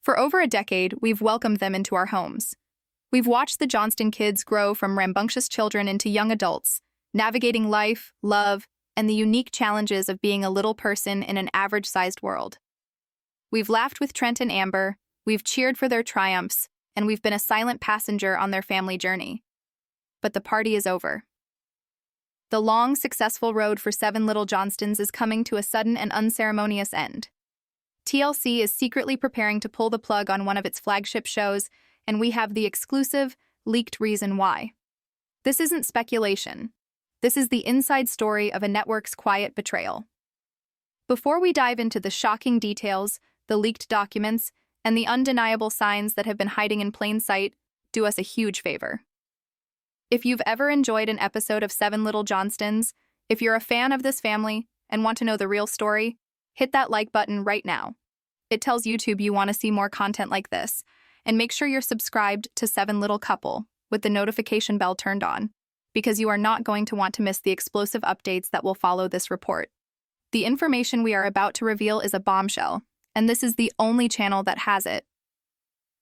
For over a decade, we've welcomed them into our homes. We've watched the Johnston kids grow from rambunctious children into young adults, navigating life, love, and the unique challenges of being a little person in an average-sized world. We've laughed with Trent and Amber, we've cheered for their triumphs, and we've been a silent passenger on their family journey. But the party is over. The long, successful road for 7 Little Johnstons is coming to a sudden and unceremonious end. TLC is secretly preparing to pull the plug on one of its flagship shows, and we have the exclusive, leaked reason why. This isn't speculation. This is the inside story of a network's quiet betrayal. Before we dive into the shocking details, the leaked documents, and the undeniable signs that have been hiding in plain sight, do us a huge favor. If you've ever enjoyed an episode of 7 Little Johnstons, if you're a fan of this family and want to know the real story, hit that like button right now. It tells YouTube you want to see more content like this, and make sure you're subscribed to 7 Little Couple with the notification bell turned on, because you are not going to want to miss the explosive updates that will follow this report. The information we are about to reveal is a bombshell, and this is the only channel that has it.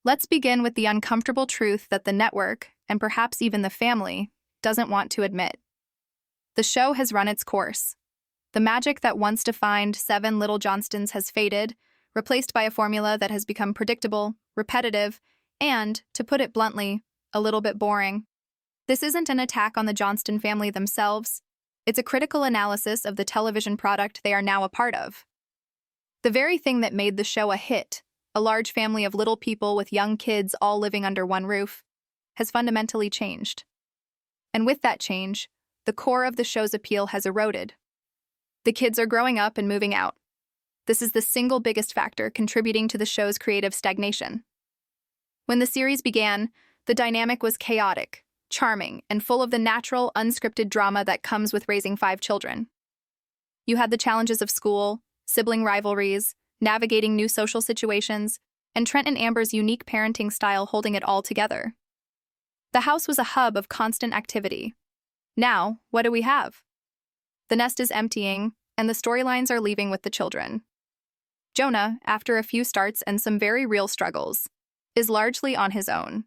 Let's begin with the uncomfortable truth that the network, and perhaps even the family, doesn't want to admit. The show has run its course. The magic that once defined 7 Little Johnstons has faded, replaced by a formula that has become predictable, repetitive, and, to put it bluntly, a little bit boring. This isn't an attack on the Johnston family themselves. It's a critical analysis of the television product they are now a part of. The very thing that made the show a hit, a large family of little people with young kids all living under one roof, has fundamentally changed. And with that change, the core of the show's appeal has eroded. The kids are growing up and moving out. This is the single biggest factor contributing to the show's creative stagnation. When the series began, the dynamic was chaotic, charming, and full of the natural, unscripted drama that comes with raising 5 children. You had the challenges of school, sibling rivalries, navigating new social situations, and Trent and Amber's unique parenting style holding it all together. The house was a hub of constant activity. Now, what do we have? The nest is emptying, and the storylines are leaving with the children. Jonah, after a few starts and some very real struggles, is largely on his own.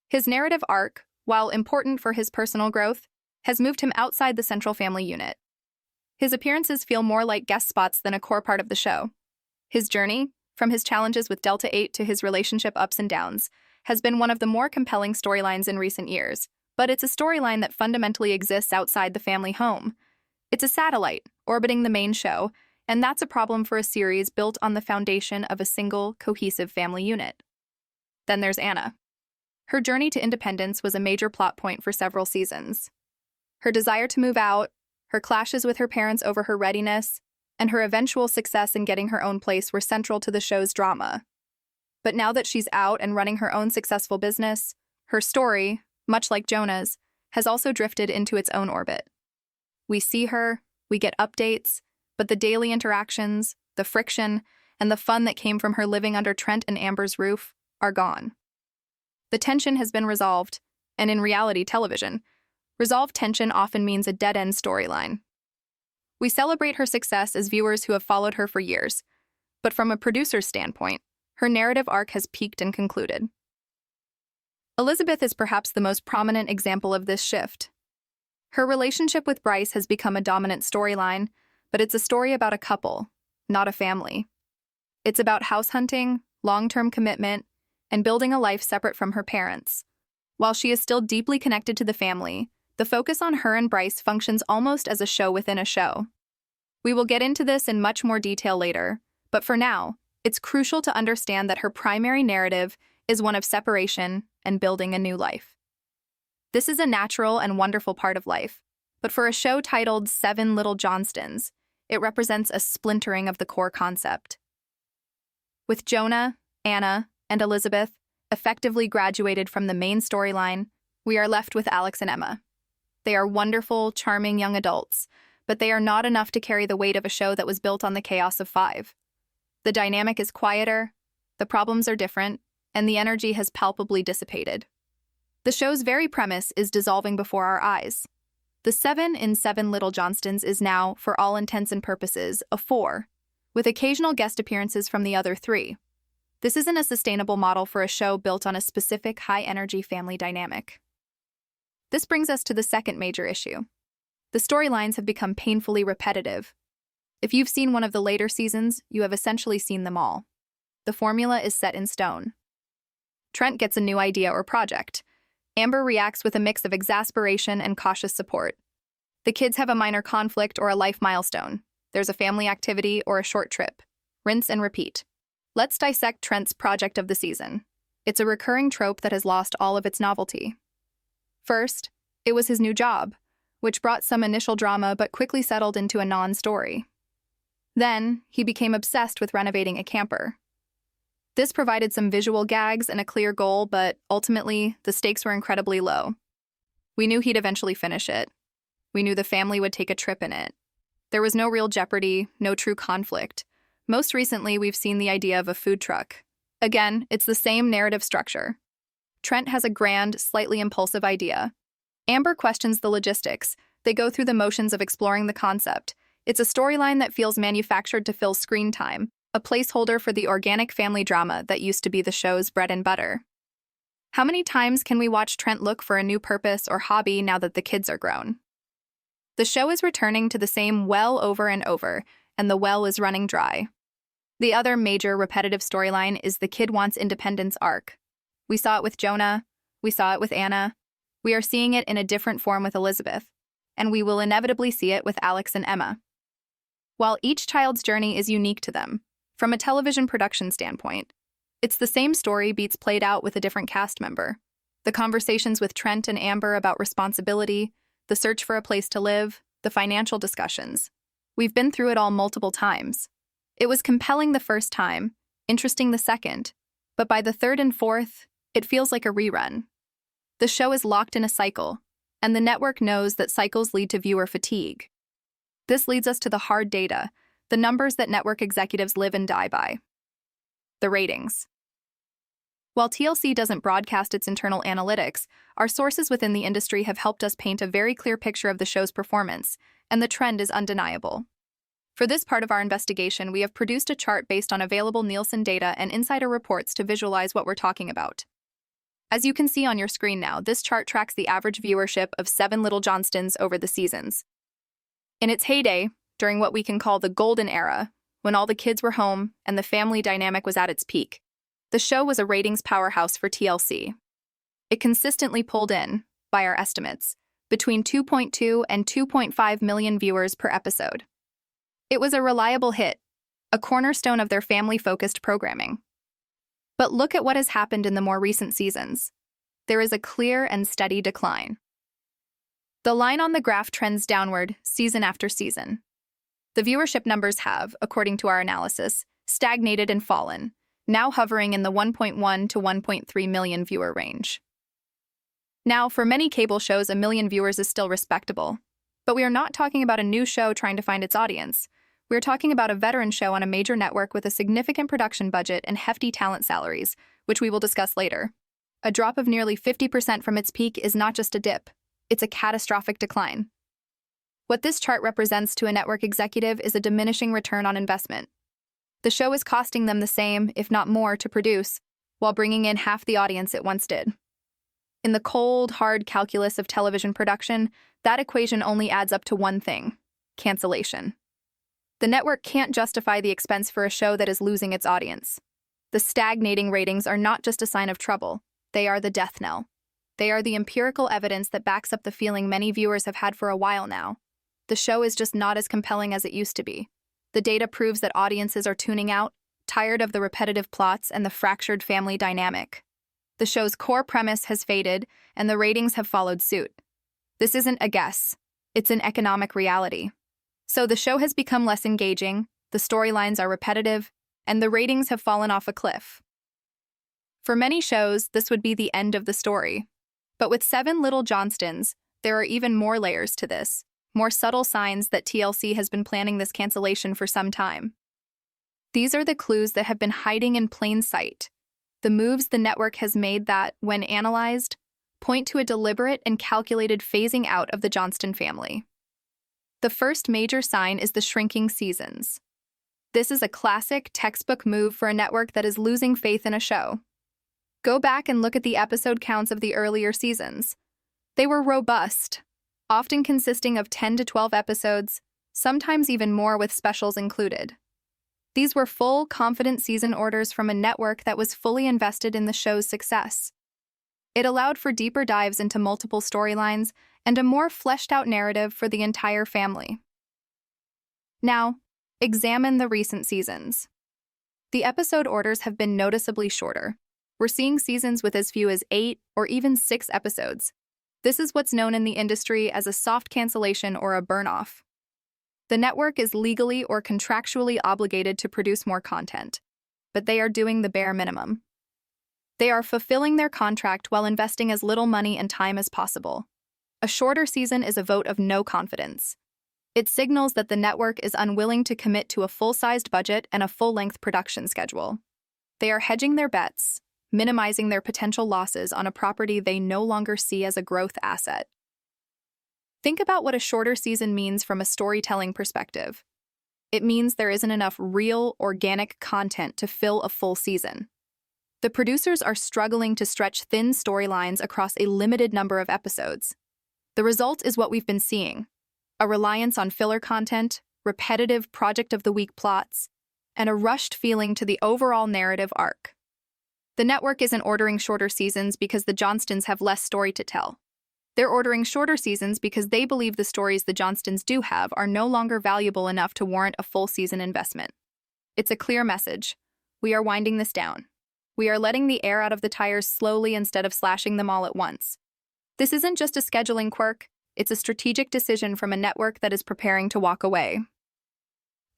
His narrative arc, while important for his personal growth, has moved him outside the central family unit. His appearances feel more like guest spots than a core part of the show. His journey, from his challenges with Delta 8 to his relationship ups and downs, has been one of the more compelling storylines in recent years, but it's a storyline that fundamentally exists outside the family home. It's a satellite, orbiting the main show, and that's a problem for a series built on the foundation of a single, cohesive family unit. Then there's Anna. Her journey to independence was a major plot point for several seasons. Her desire to move out, her clashes with her parents over her readiness, and her eventual success in getting her own place were central to the show's drama. But now that she's out and running her own successful business, her story, much like Jonah's, has also drifted into its own orbit. We see her, we get updates, but the daily interactions, the friction, and the fun that came from her living under Trent and Amber's roof are gone. The tension has been resolved, and in reality television, resolved tension often means a dead-end storyline. We celebrate her success as viewers who have followed her for years, but from a producer's standpoint, her narrative arc has peaked and concluded. Elizabeth is perhaps the most prominent example of this shift. Her relationship with Brice has become a dominant storyline, but it's a story about a couple, not a family. It's about house hunting, long-term commitment, and building a life separate from her parents. While she is still deeply connected to the family, the focus on her and Brice functions almost as a show within a show. We will get into this in much more detail later, but for now, it's crucial to understand that her primary narrative is one of separation and building a new life. This is a natural and wonderful part of life, but for a show titled 7 Little Johnstons, it represents a splintering of the core concept. With Jonah, Anna, and Elizabeth effectively graduated from the main storyline, we are left with Alex and Emma. They are wonderful, charming young adults, but they are not enough to carry the weight of a show that was built on the chaos of 5. The dynamic is quieter, the problems are different, and the energy has palpably dissipated. The show's very premise is dissolving before our eyes. The 7 in 7 Little Johnstons is now, for all intents and purposes, a 4, with occasional guest appearances from the other 3. This isn't a sustainable model for a show built on a specific high-energy family dynamic. This brings us to the second major issue. The storylines have become painfully repetitive. If you've seen one of the later seasons, you have essentially seen them all. The formula is set in stone. Trent gets a new idea or project. Amber reacts with a mix of exasperation and cautious support. The kids have a minor conflict or a life milestone. There's a family activity or a short trip. Rinse and repeat. Let's dissect Trent's project of the season. It's a recurring trope that has lost all of its novelty. First, it was his new job, which brought some initial drama but quickly settled into a non-story. Then, he became obsessed with renovating a camper. This provided some visual gags and a clear goal, but ultimately, the stakes were incredibly low. We knew he'd eventually finish it. We knew the family would take a trip in it. There was no real jeopardy, no true conflict. Most recently, we've seen the idea of a food truck. Again, it's the same narrative structure. Trent has a grand, slightly impulsive idea. Amber questions the logistics. They go through the motions of exploring the concept. It's a storyline that feels manufactured to fill screen time, a placeholder for the organic family drama that used to be the show's bread and butter. How many times can we watch Trent look for a new purpose or hobby now that the kids are grown? The show is returning to the same well over and over, and the well is running dry. The other major repetitive storyline is the kid wants independence arc. We saw it with Jonah, we saw it with Anna, we are seeing it in a different form with Elizabeth, and we will inevitably see it with Alex and Emma. While each child's journey is unique to them, from a television production standpoint, it's the same story beats played out with a different cast member. The conversations with Trent and Amber about responsibility, the search for a place to live, the financial discussions. We've been through it all multiple times. It was compelling the first time, interesting the second, but by the third and fourth, it feels like a rerun. The show is locked in a cycle, and the network knows that cycles lead to viewer fatigue. This leads us to the hard data, the numbers that network executives live and die by. The ratings. While TLC doesn't broadcast its internal analytics, our sources within the industry have helped us paint a very clear picture of the show's performance, and the trend is undeniable. For this part of our investigation, we have produced a chart based on available Nielsen data and insider reports to visualize what we're talking about. As you can see on your screen now, this chart tracks the average viewership of 7 Little Johnstons over the seasons. In its heyday, during what we can call the golden era, when all the kids were home and the family dynamic was at its peak, the show was a ratings powerhouse for TLC. It consistently pulled in, by our estimates, between 2.2 and 2.5 million viewers per episode. It was a reliable hit, a cornerstone of their family-focused programming. But look at what has happened in the more recent seasons. There is a clear and steady decline. The line on the graph trends downward season after season. The viewership numbers have, according to our analysis, stagnated and fallen, now hovering in the 1.1 to 1.3 million viewer range. Now, for many cable shows, 1 million viewers is still respectable. But we are not talking about a new show trying to find its audience. We are talking about a veteran show on a major network with a significant production budget and hefty talent salaries, which we will discuss later. A drop of nearly 50% from its peak is not just a dip, it's a catastrophic decline. What this chart represents to a network executive is a diminishing return on investment. The show is costing them the same, if not more, to produce, while bringing in half the audience it once did. In the cold, hard calculus of television production, that equation only adds up to one thing: cancellation. The network can't justify the expense for a show that is losing its audience. The stagnating ratings are not just a sign of trouble, they are the death knell. They are the empirical evidence that backs up the feeling many viewers have had for a while now. The show is just not as compelling as it used to be. The data proves that audiences are tuning out, tired of the repetitive plots and the fractured family dynamic. The show's core premise has faded, and the ratings have followed suit. This isn't a guess. It's an economic reality. So the show has become less engaging, the storylines are repetitive, and the ratings have fallen off a cliff. For many shows, this would be the end of the story. But with 7 Little Johnstons, there are even more layers to this, more subtle signs that TLC has been planning this cancellation for some time. These are the clues that have been hiding in plain sight, the moves the network has made that, when analyzed, point to a deliberate and calculated phasing out of the Johnston family. The first major sign is the shrinking seasons. This is a classic textbook move for a network that is losing faith in a show. Go back and look at the episode counts of the earlier seasons. They were robust, often consisting of 10 to 12 episodes, sometimes even more with specials included. These were full, confident season orders from a network that was fully invested in the show's success. It allowed for deeper dives into multiple storylines and a more fleshed-out narrative for the entire family. Now, examine the recent seasons. The episode orders have been noticeably shorter. We're seeing seasons with as few as 8 or even 6 episodes. This is what's known in the industry as a soft cancellation or a burn-off. The network is legally or contractually obligated to produce more content, but they are doing the bare minimum. They are fulfilling their contract while investing as little money and time as possible. A shorter season is a vote of no confidence. It signals that the network is unwilling to commit to a full-sized budget and a full-length production schedule. They are hedging their bets, minimizing their potential losses on a property they no longer see as a growth asset. Think about what a shorter season means from a storytelling perspective. It means there isn't enough real, organic content to fill a full season. The producers are struggling to stretch thin storylines across a limited number of episodes. The result is what we've been seeing: a reliance on filler content, repetitive project-of-the-week plots, and a rushed feeling to the overall narrative arc. The network isn't ordering shorter seasons because the Johnstons have less story to tell. They're ordering shorter seasons because they believe the stories the Johnstons do have are no longer valuable enough to warrant a full season investment. It's a clear message. We are winding this down. We are letting the air out of the tires slowly instead of slashing them all at once. This isn't just a scheduling quirk, it's a strategic decision from a network that is preparing to walk away.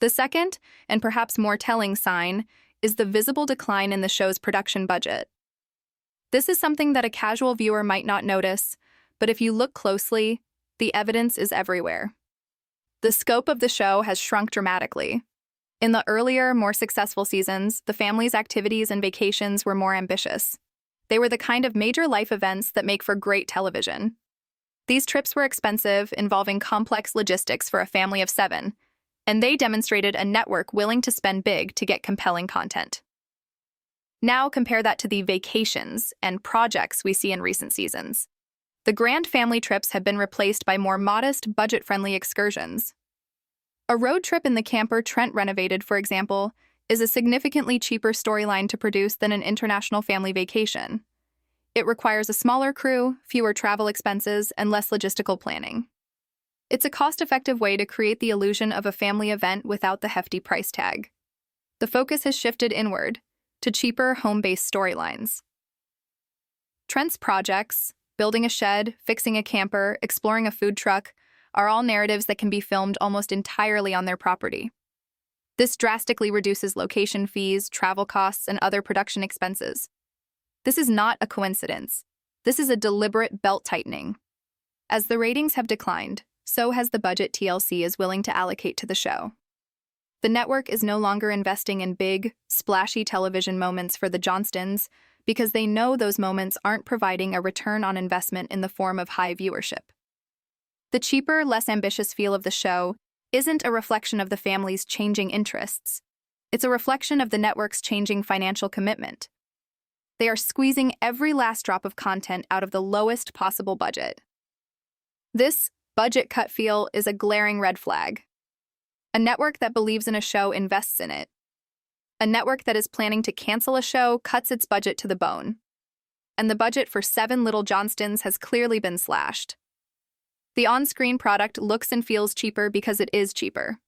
The second, and perhaps more telling sign, is the visible decline in the show's production budget. This is something that a casual viewer might not notice, but if you look closely, the evidence is everywhere. The scope of the show has shrunk dramatically. In the earlier, more successful seasons, the family's activities and vacations were more ambitious. They were the kind of major life events that make for great television. These trips were expensive, involving complex logistics for a family of 7, and they demonstrated a network willing to spend big to get compelling content. Now compare that to the vacations and projects we see in recent seasons. The grand family trips have been replaced by more modest, budget-friendly excursions. A road trip in the camper Trent renovated, for example, is a significantly cheaper storyline to produce than an international family vacation. It requires a smaller crew, fewer travel expenses, and less logistical planning. It's a cost-effective way to create the illusion of a family event without the hefty price tag. The focus has shifted inward, to cheaper, home-based storylines. Trent's projects, building a shed, fixing a camper, exploring a food truck, are all narratives that can be filmed almost entirely on their property. This drastically reduces location fees, travel costs, and other production expenses. This is not a coincidence. This is a deliberate belt-tightening. As the ratings have declined, so has the budget TLC is willing to allocate to the show. The network is no longer investing in big, splashy television moments for the Johnstons because they know those moments aren't providing a return on investment in the form of high viewership. The cheaper, less ambitious feel of the show isn't a reflection of the family's changing interests. It's a reflection of the network's changing financial commitment. They are squeezing every last drop of content out of the lowest possible budget. This budget cut feel is a glaring red flag. A network that believes in a show invests in it. A network that is planning to cancel a show cuts its budget to the bone. And the budget for 7 Little Johnstons has clearly been slashed. The on-screen product looks and feels cheaper because it is cheaper.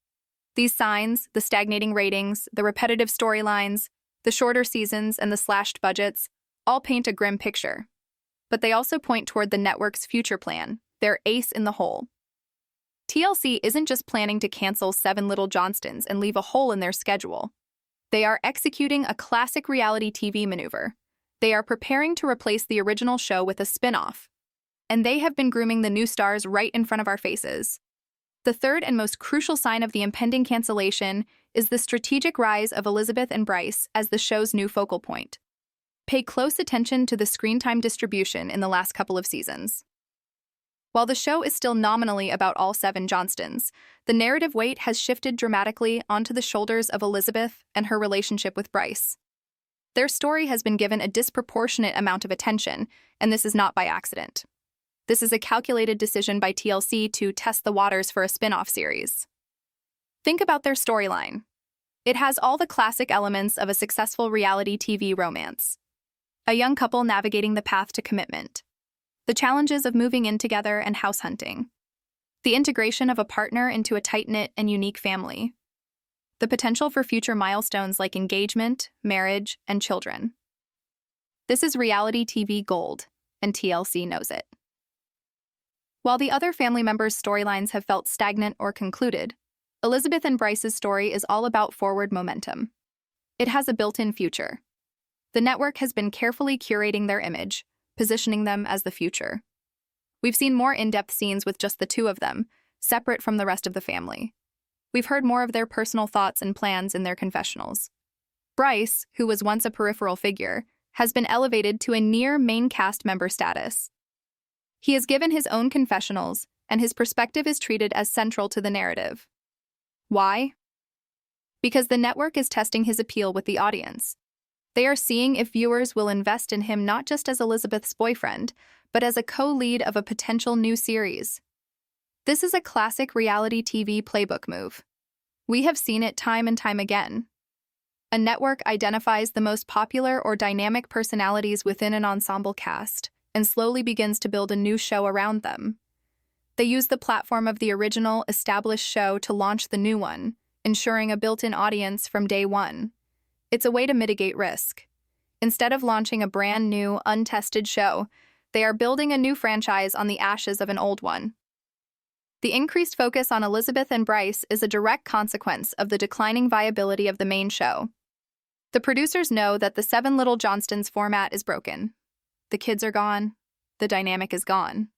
These signs, the stagnating ratings, the repetitive storylines, the shorter seasons, and the slashed budgets, all paint a grim picture. But they also point toward the network's future plan, their ace in the hole. TLC isn't just planning to cancel 7 Little Johnstons and leave a hole in their schedule. They are executing a classic reality TV maneuver. They are preparing to replace the original show with a spin-off. And they have been grooming the new stars right in front of our faces. The third and most crucial sign of the impending cancellation is the strategic rise of Elizabeth and Brice as the show's new focal point. Pay close attention to the screen time distribution in the last couple of seasons. While the show is still nominally about all 7 Johnstons, the narrative weight has shifted dramatically onto the shoulders of Elizabeth and her relationship with Brice. Their story has been given a disproportionate amount of attention, and this is not by accident. This is a calculated decision by TLC to test the waters for a spin-off series. Think about their storyline. It has all the classic elements of a successful reality TV romance. A young couple navigating the path to commitment. The challenges of moving in together and house hunting. The integration of a partner into a tight-knit and unique family. The potential for future milestones like engagement, marriage, and children. This is reality TV gold, and TLC knows it. While the other family members' storylines have felt stagnant or concluded, Elizabeth and Brice's story is all about forward momentum. It has a built-in future. The network has been carefully curating their image, positioning them as the future. We've seen more in-depth scenes with just the 2 of them, separate from the rest of the family. We've heard more of their personal thoughts and plans in their confessionals. Brice, who was once a peripheral figure, has been elevated to a near main cast member status. He has given his own confessionals, and his perspective is treated as central to the narrative. Why? Because the network is testing his appeal with the audience. They are seeing if viewers will invest in him not just as Elizabeth's boyfriend, but as a co-lead of a potential new series. This is a classic reality TV playbook move. We have seen it time and time again. A network identifies the most popular or dynamic personalities within an ensemble cast and slowly begins to build a new show around them. They use the platform of the original, established show to launch the new one, ensuring a built-in audience from day one. It's a way to mitigate risk. Instead of launching a brand new, untested show, they are building a new franchise on the ashes of an old one. The increased focus on Elizabeth and Brice is a direct consequence of the declining viability of the main show. The producers know that the 7 Little Johnstons format is broken. The kids are gone. The dynamic is gone.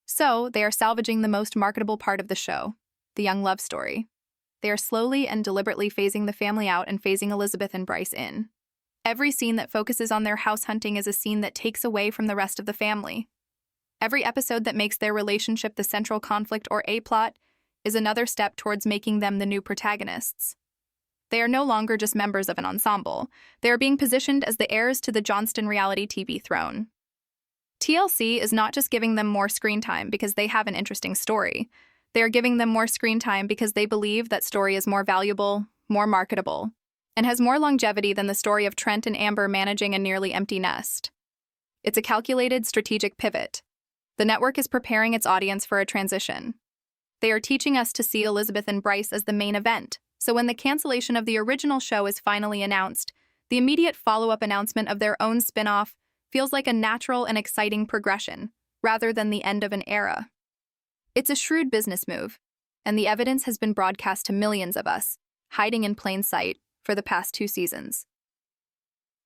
So, they are salvaging the most marketable part of the show, the young love story. They are slowly and deliberately phasing the family out and phasing Elizabeth and Brice in. Every scene that focuses on their house hunting is a scene that takes away from the rest of the family. Every episode that makes their relationship the central conflict or A-plot is another step towards making them the new protagonists. They are no longer just members of an ensemble. They are being positioned as the heirs to the Johnston reality TV throne. TLC is not just giving them more screen time because they have an interesting story. They are giving them more screen time because they believe that story is more valuable, more marketable, and has more longevity than the story of Trent and Amber managing a nearly empty nest. It's a calculated, strategic pivot. The network is preparing its audience for a transition. They are teaching us to see Elizabeth and Brice as the main event, so when the cancellation of the original show is finally announced, the immediate follow-up announcement of their own spin-off feels like a natural and exciting progression, rather than the end of an era. It's a shrewd business move, and the evidence has been broadcast to millions of us, hiding in plain sight, for the past 2 seasons.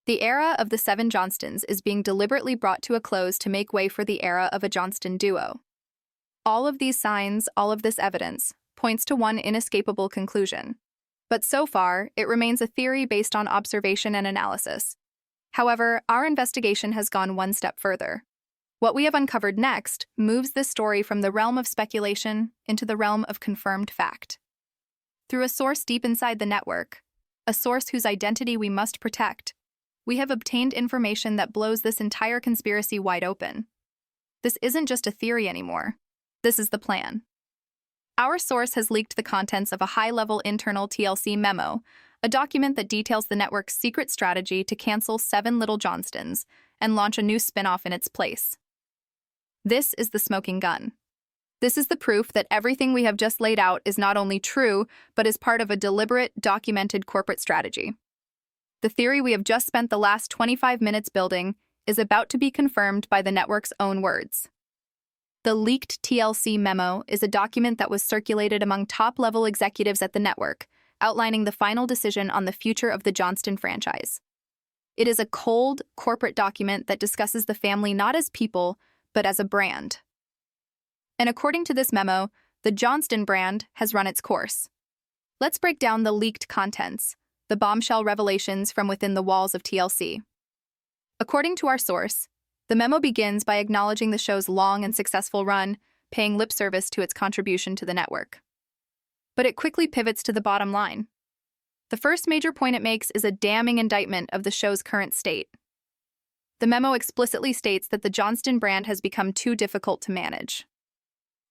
The era of the 7 Johnstons is being deliberately brought to a close to make way for the era of a Johnston duo. All of these signs, all of this evidence, points to one inescapable conclusion. But so far, it remains a theory based on observation and analysis. However, our investigation has gone one step further. What we have uncovered next moves this story from the realm of speculation into the realm of confirmed fact. Through a source deep inside the network, a source whose identity we must protect, we have obtained information that blows this entire conspiracy wide open. This isn't just a theory anymore. This is the plan. Our source has leaked the contents of a high-level internal TLC memo, a document that details the network's secret strategy to cancel 7 Little Johnstons and launch a new spin-off in its place. This is the smoking gun. This is the proof that everything we have just laid out is not only true, but is part of a deliberate, documented corporate strategy. The theory we have just spent the last 25 minutes building is about to be confirmed by the network's own words. The Leaked TLC Memo is a document that was circulated among top-level executives at the network, outlining the final decision on the future of the Johnston franchise. It is a cold, corporate document that discusses the family not as people, but as a brand. And according to this memo, the Johnston brand has run its course. Let's break down the leaked contents, the bombshell revelations from within the walls of TLC. According to our source, the memo begins by acknowledging the show's long and successful run, paying lip service to its contribution to the network. But it quickly pivots to the bottom line. The first major point it makes is a damning indictment of the show's current state. The memo explicitly states that the Johnston brand has become too difficult to manage.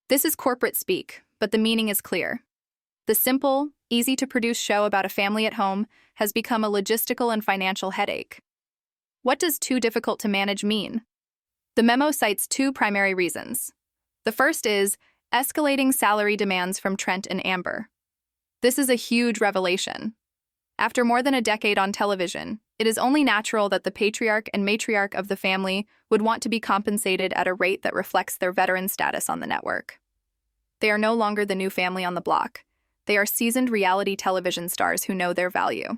This is corporate speak, but the meaning is clear. The simple, easy-to-produce show about a family at home has become a logistical and financial headache. What does too difficult to manage mean? The memo cites two primary reasons. The first is escalating salary demands from Trent and Amber. This is a huge revelation. After more than a decade on television, it is only natural that the patriarch and matriarch of the family would want to be compensated at a rate that reflects their veteran status on the network. They are no longer the new family on the block. They are seasoned reality television stars who know their value.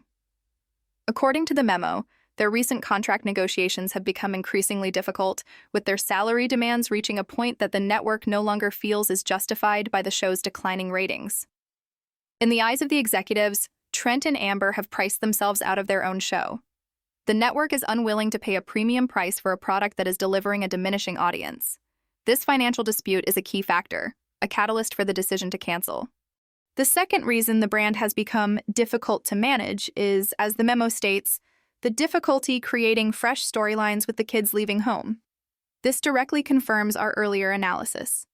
According to the memo, their recent contract negotiations have become increasingly difficult, with their salary demands reaching a point that the network no longer feels is justified by the show's declining ratings. In the eyes of the executives, Trent and Amber have priced themselves out of their own show. The network is unwilling to pay a premium price for a product that is delivering a diminishing audience. This financial dispute is a key factor, a catalyst for the decision to cancel. The second reason the brand has become difficult to manage is, as the memo states, the difficulty creating fresh storylines with the kids leaving home. This directly confirms our earlier analysis.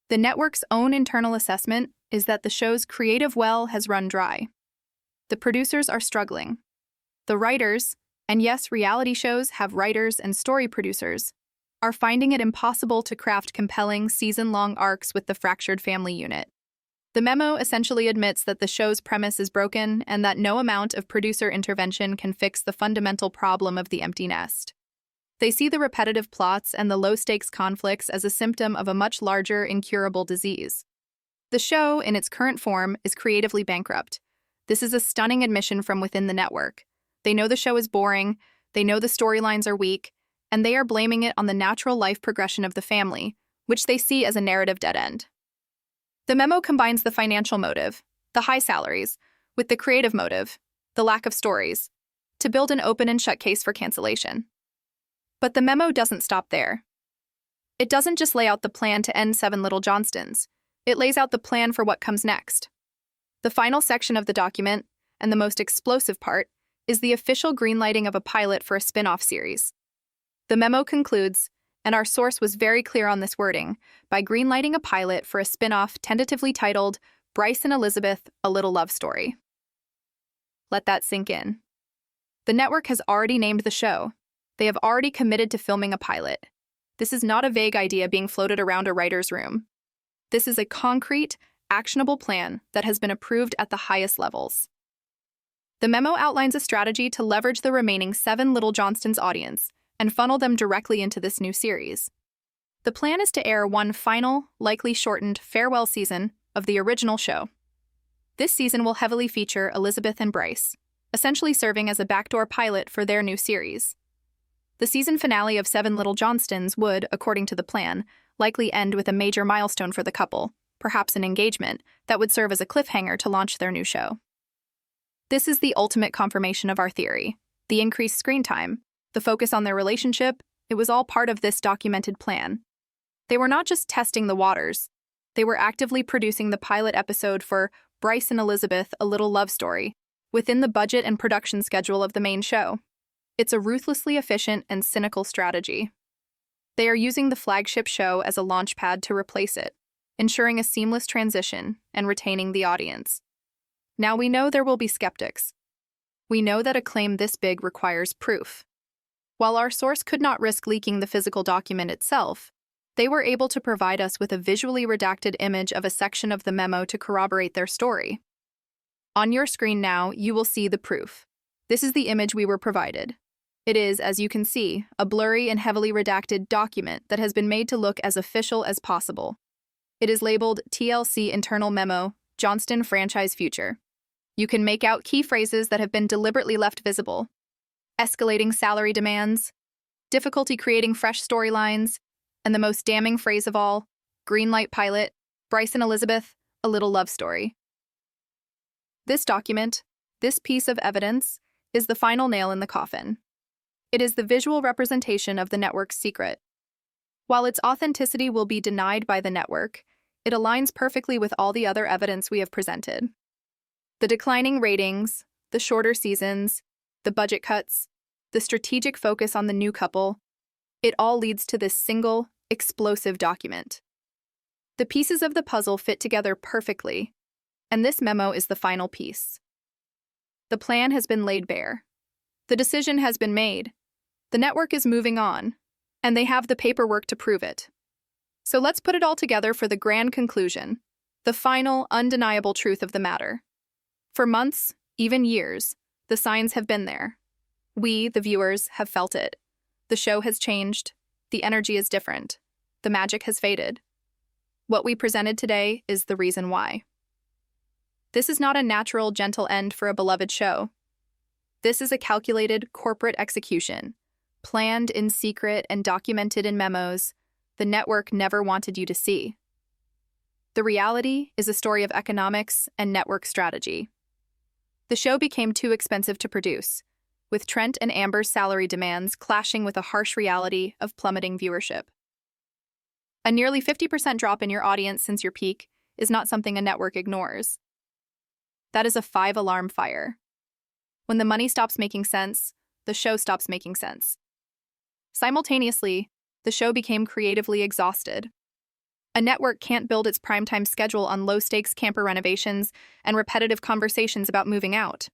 The network's own internal assessment is that the show's creative well has run dry. The producers are struggling. The writers, and yes, reality shows have writers and story producers, are finding it impossible to craft compelling season-long arcs with the fractured family unit. The memo essentially admits that the show's premise is broken and that no amount of producer intervention can fix the fundamental problem of the empty nest. They see the repetitive plots and the low-stakes conflicts as a symptom of a much larger, incurable disease. The show, in its current form, is creatively bankrupt. This is a stunning admission from within the network. They know the show is boring, they know the storylines are weak, and they are blaming it on the natural life progression of the family, which they see as a narrative dead end. The memo combines the financial motive, the high salaries, with the creative motive, the lack of stories, to build an open and shut case for cancellation. But the memo doesn't stop there. It doesn't just lay out the plan to end 7 Little Johnstons, it lays out the plan for what comes next. The final section of the document, and the most explosive part, is the official greenlighting of a pilot for a spin-off series. The memo concludes, and our source was very clear on this wording, by greenlighting a pilot for a spin-off tentatively titled Brice and Elizabeth, A Little Love Story. Let that sink in. The network has already named the show. They have already committed to filming a pilot. This is not a vague idea being floated around a writer's room. This is a concrete, actionable plan that has been approved at the highest levels. The memo outlines a strategy to leverage the remaining 7 Little Johnston's audience and funnel them directly into this new series. The plan is to air one final, likely shortened, farewell season of the original show. This season will heavily feature Elizabeth and Brice, essentially serving as a backdoor pilot for their new series. The season finale of 7 Little Johnstons would, according to the plan, likely end with a major milestone for the couple, perhaps an engagement, that would serve as a cliffhanger to launch their new show. This is the ultimate confirmation of our theory. The increased screen time, the focus on their relationship, it was all part of this documented plan. They were not just testing the waters. They were actively producing the pilot episode for Brice and Elizabeth, A Little Love Story, within the budget and production schedule of the main show. It's a ruthlessly efficient and cynical strategy. They are using the flagship show as a launchpad to replace it, ensuring a seamless transition and retaining the audience. Now we know there will be skeptics. We know that a claim this big requires proof. While our source could not risk leaking the physical document itself, they were able to provide us with a visually redacted image of a section of the memo to corroborate their story. On your screen now, you will see the proof. This is the image we were provided. It is, as you can see, a blurry and heavily redacted document that has been made to look as official as possible. It is labeled TLC Internal Memo, Johnston Franchise Future. You can make out key phrases that have been deliberately left visible. Escalating salary demands, difficulty creating fresh storylines, and the most damning phrase of all, greenlight pilot, Brice and Elizabeth, A Little Love Story. This document, this piece of evidence, is the final nail in the coffin. It is the visual representation of the network's secret. While its authenticity will be denied by the network, it aligns perfectly with all the other evidence we have presented. The declining ratings, the shorter seasons, the budget cuts, the strategic focus on the new couple, it all leads to this single, explosive document. The pieces of the puzzle fit together perfectly, and this memo is the final piece. The plan has been laid bare. The decision has been made. The network is moving on, and they have the paperwork to prove it. So let's put it all together for the grand conclusion, the final, undeniable truth of the matter. For months, even years, the signs have been there. We, the viewers, have felt it. The show has changed. The energy is different. The magic has faded. What we presented today is the reason why. This is not a natural, gentle end for a beloved show. This is a calculated corporate execution, planned in secret and documented in memos the network never wanted you to see. The reality is a story of economics and network strategy. The show became too expensive to produce, with Trent and Amber's salary demands clashing with a harsh reality of plummeting viewership. A nearly 50% drop in your audience since your peak is not something a network ignores. That is a 5-alarm fire. When the money stops making sense, the show stops making sense. Simultaneously, the show became creatively exhausted. A network can't build its primetime schedule on low-stakes camper renovations and repetitive conversations about moving out.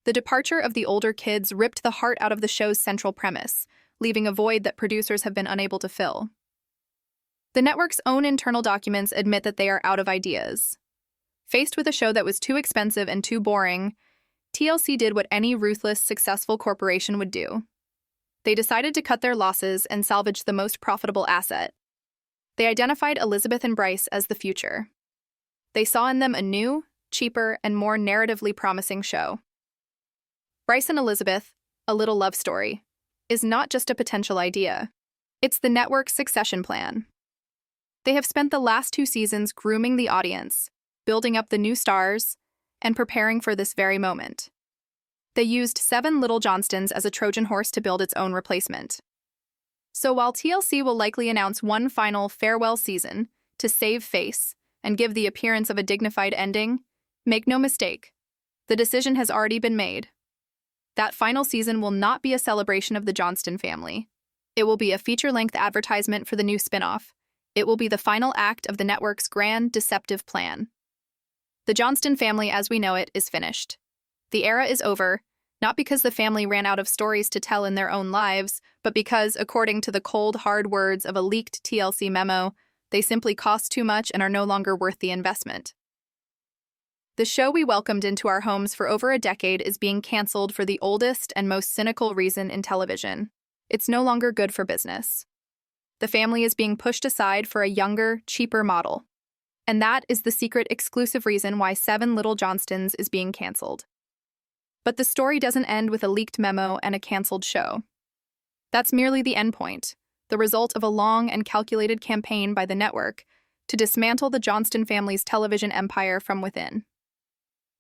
The departure of the older kids ripped the heart out of the show's central premise, leaving a void that producers have been unable to fill. The network's own internal documents admit that they are out of ideas. Faced with a show that was too expensive and too boring, TLC did what any ruthless, successful corporation would do. They decided to cut their losses and salvage the most profitable asset. They identified Elizabeth and Brice as the future. They saw in them a new, cheaper, and more narratively promising show. Brice and Elizabeth, A Little Love Story, is not just a potential idea. It's the network's succession plan. They have spent the last 2 seasons grooming the audience, building up the new stars, and preparing for this very moment. They used 7 Little Johnstons as a Trojan horse to build its own replacement. So while TLC will likely announce one final farewell season to save face and give the appearance of a dignified ending, make no mistake, the decision has already been made. That final season will not be a celebration of the Johnston family. It will be a feature-length advertisement for the new spin-off. It will be the final act of the network's grand, deceptive plan. The Johnston family as we know it is finished. The era is over, not because the family ran out of stories to tell in their own lives, but because, according to the cold, hard words of a leaked TLC memo, they simply cost too much and are no longer worth the investment. The show we welcomed into our homes for over a decade is being canceled for the oldest and most cynical reason in television. It's no longer good for business. The family is being pushed aside for a younger, cheaper model. And that is the secret exclusive reason why 7 Little Johnstons is being canceled. But the story doesn't end with a leaked memo and a canceled show. That's merely the endpoint, the result of a long and calculated campaign by the network to dismantle the Johnston family's television empire from within.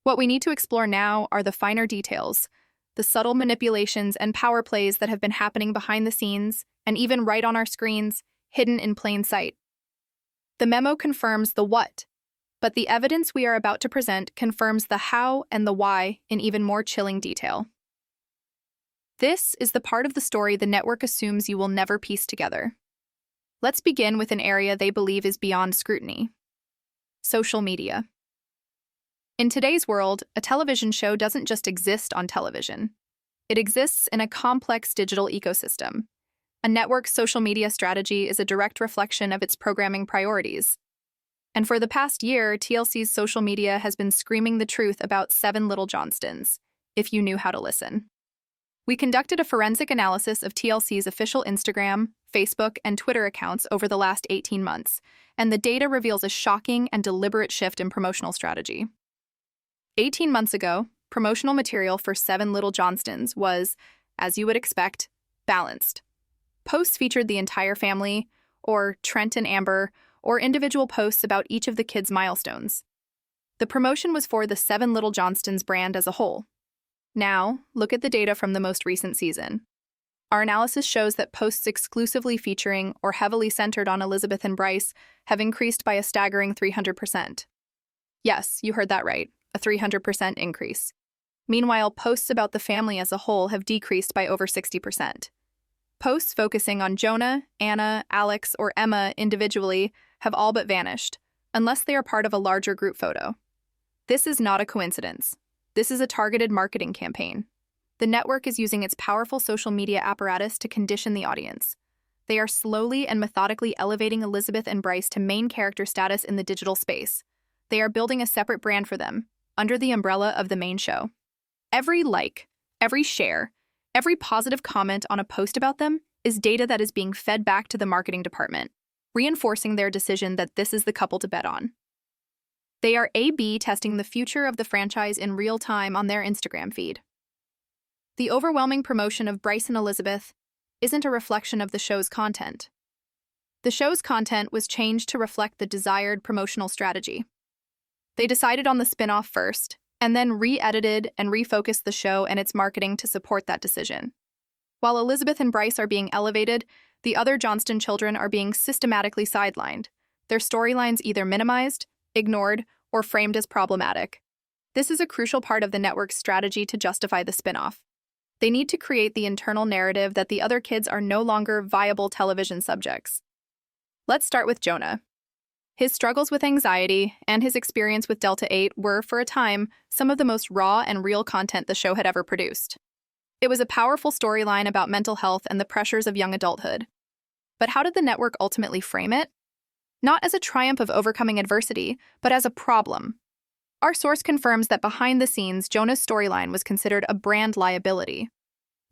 What we need to explore now are the finer details, the subtle manipulations and power plays that have been happening behind the scenes and even right on our screens, hidden in plain sight. The memo confirms the what, but the evidence we are about to present confirms the how and the why in even more chilling detail. This is the part of the story the network assumes you will never piece together. Let's begin with an area they believe is beyond scrutiny: social media. In today's world, a television show doesn't just exist on television. It exists in a complex digital ecosystem. A network's social media strategy is a direct reflection of its programming priorities. And for the past year, TLC's social media has been screaming the truth about 7 Little Johnstons, if you knew how to listen. We conducted a forensic analysis of TLC's official Instagram, Facebook, and Twitter accounts over the last 18 months, and the data reveals a shocking and deliberate shift in promotional strategy. 18 months ago, promotional material for 7 Little Johnstons was, as you would expect, balanced. Posts featured the entire family, or Trent and Amber, or individual posts about each of the kids' milestones. The promotion was for the 7 Little Johnstons brand as a whole. Now, look at the data from the most recent season. Our analysis shows that posts exclusively featuring or heavily centered on Elizabeth and Brice have increased by a staggering 300%. Yes, you heard that right, a 300% increase. Meanwhile, posts about the family as a whole have decreased by over 60%. Posts focusing on Jonah, Anna, Alex, or Emma individually have all but vanished, unless they are part of a larger group photo. This is not a coincidence. This is a targeted marketing campaign. The network is using its powerful social media apparatus to condition the audience. They are slowly and methodically elevating Elizabeth and Brice to main character status in the digital space. They are building a separate brand for them, under the umbrella of the main show. Every like, every share, every positive comment on a post about them is data that is being fed back to the marketing department, reinforcing their decision that this is the couple to bet on. They are A/B testing the future of the franchise in real time on their Instagram feed. The overwhelming promotion of Brice and Elizabeth isn't a reflection of the show's content. The show's content was changed to reflect the desired promotional strategy. They decided on the spin-off first, and then re-edited and refocused the show and its marketing to support that decision. While Elizabeth and Brice are being elevated, the other Johnston children are being systematically sidelined, their storylines either minimized, ignored, or framed as problematic. This is a crucial part of the network's strategy to justify the spin-off. They need to create the internal narrative that the other kids are no longer viable television subjects. Let's start with Jonah. His struggles with anxiety and his experience with Delta 8 were, for a time, some of the most raw and real content the show had ever produced. It was a powerful storyline about mental health and the pressures of young adulthood. But how did the network ultimately frame it? Not as a triumph of overcoming adversity, but as a problem. Our source confirms that behind the scenes, Jonah's storyline was considered a brand liability.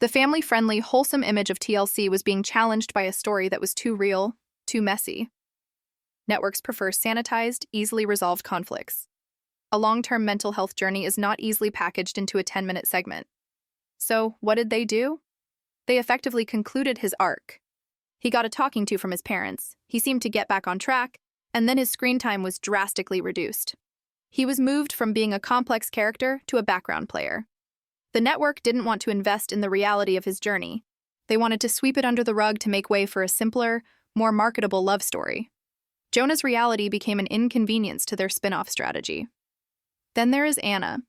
The family-friendly, wholesome image of TLC was being challenged by a story that was too real, too messy. Networks prefer sanitized, easily resolved conflicts. A long-term mental health journey is not easily packaged into a 10-minute segment. So, what did they do? They effectively concluded his arc. He got a talking to from his parents, he seemed to get back on track, and then his screen time was drastically reduced. He was moved from being a complex character to a background player. The network didn't want to invest in the reality of his journey. They wanted to sweep it under the rug to make way for a simpler, more marketable love story. Jonah's reality became an inconvenience to their spin-off strategy. Then there is Anna.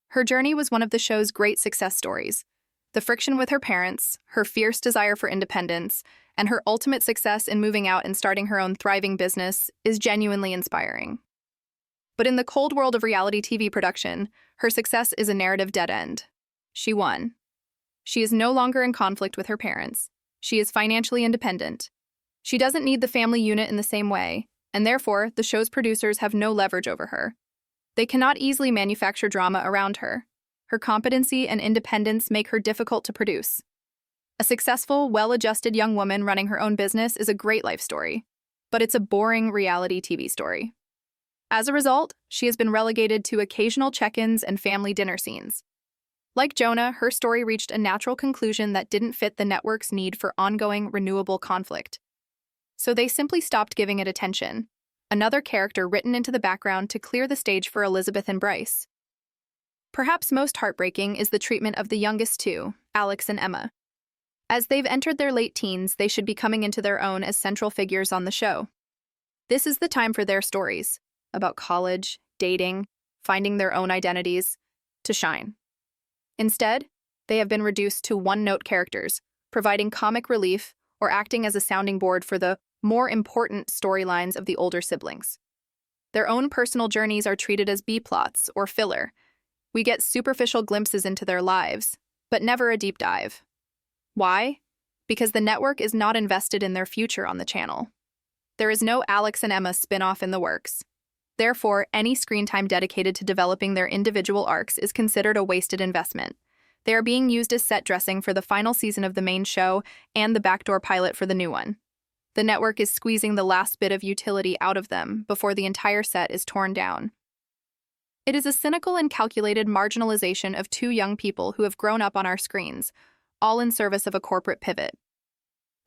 Her journey was one of the show's great success stories. The friction with her parents, her fierce desire for independence, and her ultimate success in moving out and starting her own thriving business is genuinely inspiring. But in the cold world of reality TV production, her success is a narrative dead end. She won. She is no longer in conflict with her parents. She is financially independent. She doesn't need the family unit in the same way, and therefore, the show's producers have no leverage over her. They cannot easily manufacture drama around her. Her competency and independence make her difficult to produce. A successful, well-adjusted young woman running her own business is a great life story, but it's a boring reality TV story. As a result, she has been relegated to occasional check-ins and family dinner scenes. Like Jonah, her story reached a natural conclusion that didn't fit the network's need for ongoing, renewable conflict. So they simply stopped giving it attention, another character written into the background to clear the stage for Elizabeth and Brice. Perhaps most heartbreaking is the treatment of the youngest two, Alex and Emma. As they've entered their late teens, they should be coming into their own as central figures on the show. This is the time for their stories, about college, dating, finding their own identities, to shine. Instead, they have been reduced to one-note characters, providing comic relief or acting as a sounding board for the more important storylines of the older siblings. Their own personal journeys are treated as B-plots or filler. We get superficial glimpses into their lives, but never a deep dive. Why? Because the network is not invested in their future on the channel. There is no Alex and Emma spin-off in the works. Therefore, any screen time dedicated to developing their individual arcs is considered a wasted investment. They are being used as set dressing for the final season of the main show and the backdoor pilot for the new one. The network is squeezing the last bit of utility out of them before the entire set is torn down. It is a cynical and calculated marginalization of two young people who have grown up on our screens, all in service of a corporate pivot.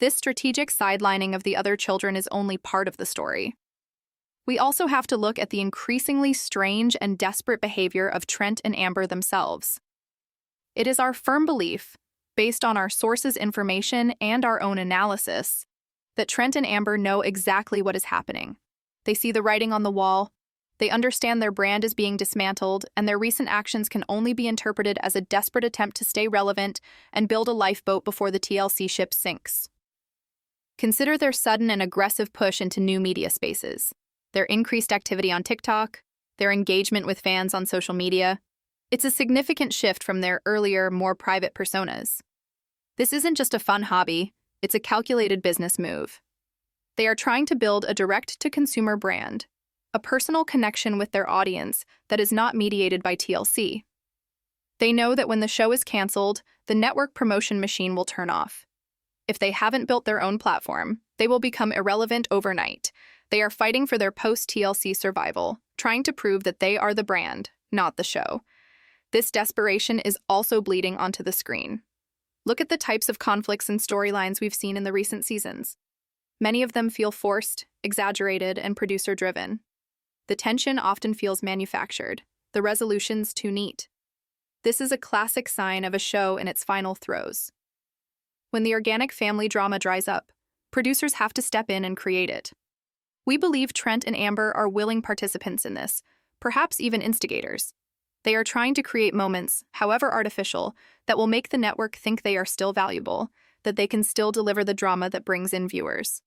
This strategic sidelining of the other children is only part of the story. We also have to look at the increasingly strange and desperate behavior of Trent and Amber themselves. It is our firm belief based on our sources' information and our own analysis, that Trent and Amber know exactly what is happening. They see the writing on the wall, they understand their brand is being dismantled, and their recent actions can only be interpreted as a desperate attempt to stay relevant and build a lifeboat before the TLC ship sinks. Consider their sudden and aggressive push into new media spaces, their increased activity on TikTok, their engagement with fans on social media. It's a significant shift from their earlier, more private personas. This isn't just a fun hobby, it's a calculated business move. They are trying to build a direct-to-consumer brand, a personal connection with their audience that is not mediated by TLC. They know that when the show is canceled, the network promotion machine will turn off. If they haven't built their own platform, they will become irrelevant overnight. They are fighting for their post-TLC survival, trying to prove that they are the brand, not the show. This desperation is also bleeding onto the screen. Look at the types of conflicts and storylines we've seen in the recent seasons. Many of them feel forced, exaggerated, and producer-driven. The tension often feels manufactured, the resolutions too neat. This is a classic sign of a show in its final throes. When the organic family drama dries up, producers have to step in and create it. We believe Trent and Amber are willing participants in this, perhaps even instigators. They are trying to create moments, however artificial, that will make the network think they are still valuable, that they can still deliver the drama that brings in viewers.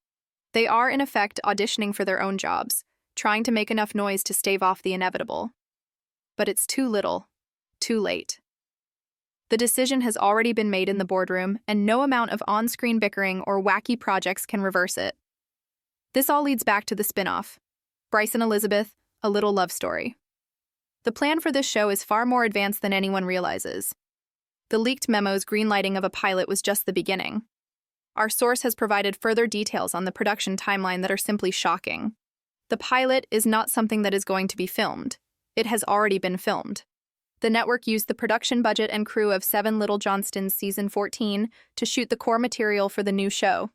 They are, in effect, auditioning for their own jobs, trying to make enough noise to stave off the inevitable. But it's too little, too late. The decision has already been made in the boardroom, and no amount of on-screen bickering or wacky projects can reverse it. This all leads back to the spin-off, Brice and Elizabeth, a little love story. The plan for this show is far more advanced than anyone realizes. The leaked memo's greenlighting of a pilot was just the beginning. Our source has provided further details on the production timeline that are simply shocking. The pilot is not something that is going to be filmed. It has already been filmed. The network used the production budget and crew of 7 Little Johnston's season 14 to shoot the core material for the new show.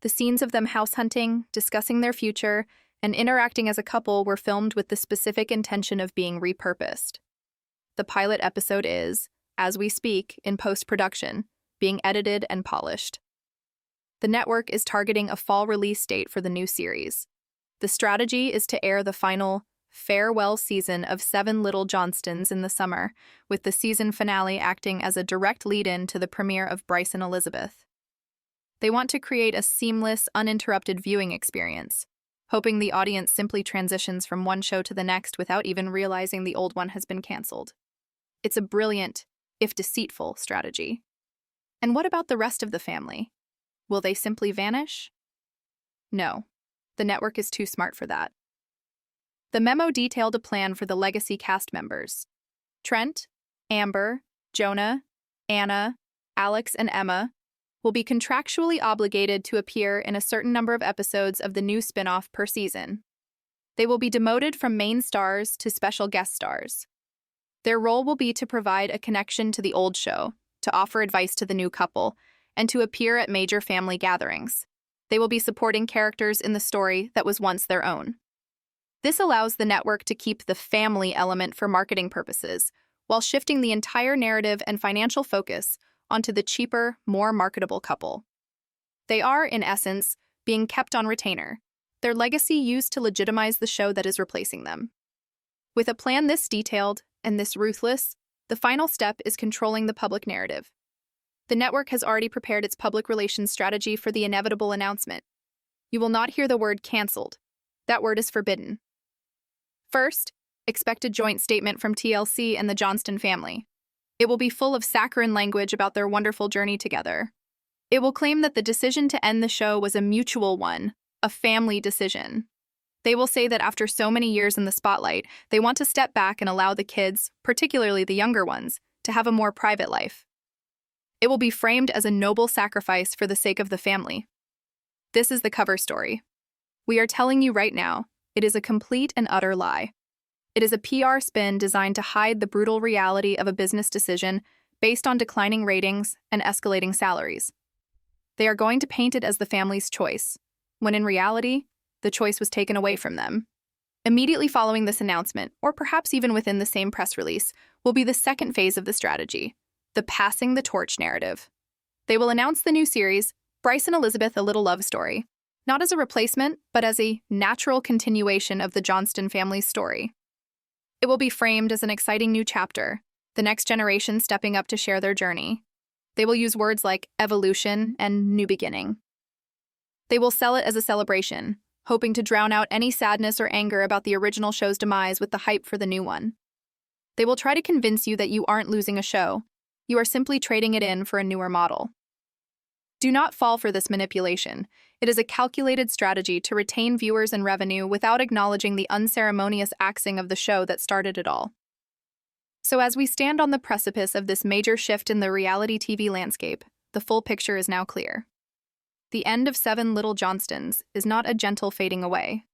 The scenes of them house hunting, discussing their future, and interacting as a couple were filmed with the specific intention of being repurposed. The pilot episode is, as we speak, in post-production, being edited and polished. The network is targeting a fall release date for the new series. The strategy is to air the final, farewell season of 7 Little Johnstons in the summer, with the season finale acting as a direct lead-in to the premiere of Brice and Elizabeth. They want to create a seamless, uninterrupted viewing experience, hoping the audience simply transitions from one show to the next without even realizing the old one has been canceled. It's a brilliant, if deceitful, strategy. And what about the rest of the family? Will they simply vanish? No. The network is too smart for that. The memo detailed a plan for the legacy cast members. Trent, Amber, Jonah, Anna, Alex, and Emma will be contractually obligated to appear in a certain number of episodes of the new spin-off per season. They will be demoted from main stars to special guest stars. Their role will be to provide a connection to the old show, to offer advice to the new couple, and to appear at major family gatherings. They will be supporting characters in the story that was once their own. This allows the network to keep the family element for marketing purposes, while shifting the entire narrative and financial focus onto the cheaper, more marketable couple. They are, in essence, being kept on retainer, their legacy used to legitimize the show that is replacing them. With a plan this detailed and this ruthless, the final step is controlling the public narrative. The network has already prepared its public relations strategy for the inevitable announcement. You will not hear the word canceled. That word is forbidden. First, expect a joint statement from TLC and the Johnston family. It will be full of saccharine language about their wonderful journey together. It will claim that the decision to end the show was a mutual one, a family decision. They will say that after so many years in the spotlight, they want to step back and allow the kids, particularly the younger ones, to have a more private life. It will be framed as a noble sacrifice for the sake of the family. This is the cover story. We are telling you right now, it is a complete and utter lie. It is a PR spin designed to hide the brutal reality of a business decision based on declining ratings and escalating salaries. They are going to paint it as the family's choice, when in reality, the choice was taken away from them. Immediately following this announcement, or perhaps even within the same press release, will be the second phase of the strategy, the passing the torch narrative. They will announce the new series, Brice and Elizabeth: A Little Love Story, not as a replacement, but as a natural continuation of the Johnston family's story. It will be framed as an exciting new chapter, the next generation stepping up to share their journey. They will use words like evolution and new beginning. They will sell it as a celebration, hoping to drown out any sadness or anger about the original show's demise with the hype for the new one. They will try to convince you that you aren't losing a show. You are simply trading it in for a newer model. Do not fall for this manipulation. It is a calculated strategy to retain viewers and revenue without acknowledging the unceremonious axing of the show that started it all. So as we stand on the precipice of this major shift in the reality TV landscape, the full picture is now clear. The end of 7 Little Johnstons is not a gentle fading away.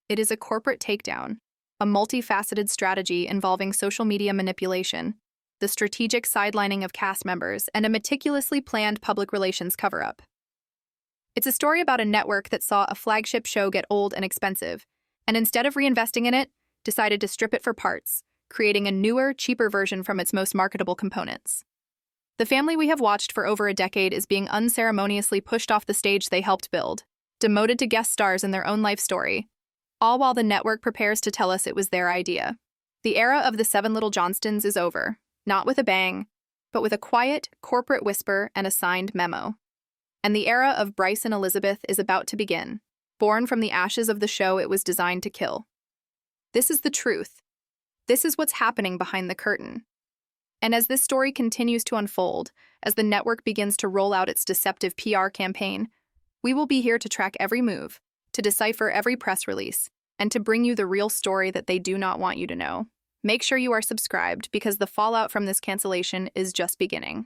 It is a corporate takedown, a multifaceted strategy involving social media manipulation, the strategic sidelining of cast members, and a meticulously planned public relations cover-up. It's a story about a network that saw a flagship show get old and expensive, and instead of reinvesting in it, decided to strip it for parts, creating a newer, cheaper version from its most marketable components. The family we have watched for over a decade is being unceremoniously pushed off the stage they helped build, demoted to guest stars in their own life story, all while the network prepares to tell us it was their idea. The era of the 7 Little Johnstons is over, not with a bang, but with a quiet, corporate whisper and a signed memo. And the era of Brice and Elizabeth is about to begin, born from the ashes of the show it was designed to kill. This is the truth. This is what's happening behind the curtain. And as this story continues to unfold, as the network begins to roll out its deceptive PR campaign, we will be here to track every move, to decipher every press release, and to bring you the real story that they do not want you to know. Make sure you are subscribed because the fallout from this cancellation is just beginning.